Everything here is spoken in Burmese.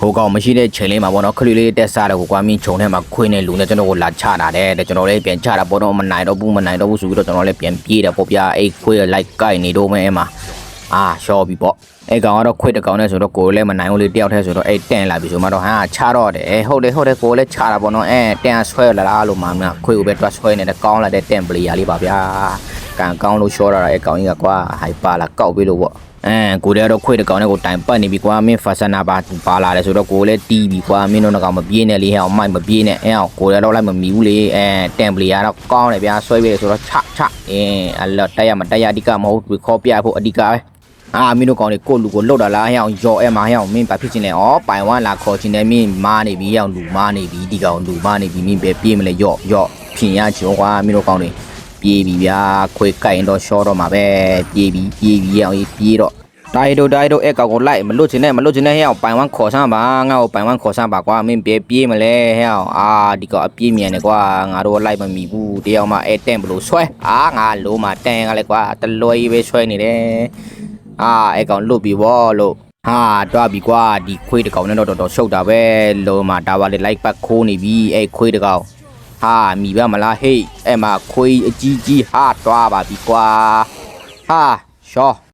ဟိုကောင်မရှိတဲ့ချိန်လေးမှာပေါ့နော်ခလေးလေးတက်စားတဲ့ကိုကွာမင်းခြုံထဲမှာခွေးနေလူနဲ့ကျွန်တော်ကိုလာချတာတဲ့ကျွန်တော်လည်းပြန်ချတာပေါ့တော့မနိုင်တော့ဘူးဆိုပြီးတော့ကျွန်တော်လည်းပြန်ပြေးတယ်ပေါ့ဗျာအဲ့ခွေးလိုက်ကိုက်နေတော့မဲအဲ့မှာရှော့ပြီပေါ့အဲ့ကောင်ကတော့ခွေးတစ်ကောင်နဲ့ဆိုတော့ကိုလည်းမနိုင်ဘူးလေတယောက်တည်းဆိုတော့အဲ့တန်လာပြီဆိုမှတော့ဟာချတော့တယ်ဟုတ်တယ်ကိုလည်းချတာပေါ့နော်တန်ဆွဲလာလားလို့မှမခွေးကိုပဲတွားဆွဲနေတဲ့ကောင်းလာတဲ့တန်ပလီယာလေးပါဗျာကန်ကောင်းလို့ရှော့တာအဲ့ကောင်ကြီးကကွာဟိုက်ပါလာကောက်ပြီးလို့ပေါ့ကိုလည်းတော့ခွေးတကောင်နဲ့ကိုတိုင်ပတ်နေပြီကွာမင်းဖာဆနာပါလာတယ်ဆိုတော့ကိုလည်းတီးပြီကွာမင်းတို့ကောင်မပြေးနဲ့လေဟဲ့အောင်မိုက်မပြေးနဲ့ကိုလည်းတော့လိုက်မမီဘူးလေတန်ပလီယာတော့ကောင်းတယ်ဗျာဆွဲပြီးဆိုတော့ချအဲ့လောတက်ရမတက်ရအဓိကမဟုတ်ဘူးခေါ်ပြဖို့အဓိကပဲမင်းတို့ကောင်တွေကိုလူကိုလှုပ်တာလားဟဲ့အောင်ယော်မှာဟဲ့အောင်မင်းဘာဖြစ်ချင်လဲပိုင်ဝမ်လာခေါ်ချင်တယ်မင်းမားနေပြီဟဲ့အောင်လူမားနေပြီဒီကောင်လူမားနေပြီမင်းပဲပြေးမလဲယော့ဖြင်ရချောကွာမင်းတို့ကောင်တွေပြေးပြီဗျာခွေးကိုင်တော့ရှော့တော့မှာပဲပြေးပြီအောင်ပြေးတော့တိုင်းတို့အဲ့ကောင်ကိုလိုက်မလွတ်ချင်နဲ့ဟဲ့အောင်ပိုင်ဝမ်ခေါ်စမ်းပါငါ့ကိုပိုင်ဝမ်ခေါ်စမ်းပါကွာမင်းပြေးမလဲဟဲ့အောင်ဒီကောင်အပြေးမြန်နေကွာငါတို့လိုက်မမီဘူးတယောက်မှတန့်ဘလို့ဆွဲငါလိုမှတန့်ကလည်းကွာတလွယ်ကြီးပဲဆွဲနေတယ်အဲ့ကောင်လွတ်ပြီဗောလို့တွားပြီကွာဒီခွေးတကောင်နဲ့တော့တော်ရှုပ်တာပဲလုံးမှာဒါပါလေလိုက်ပတ်ခိုးနေပြီအဲ့ခွေးတကောင်မိပါမလားဟေးအဲ့မှာခွေးအကြီးတွားပါပြီကွာရှော့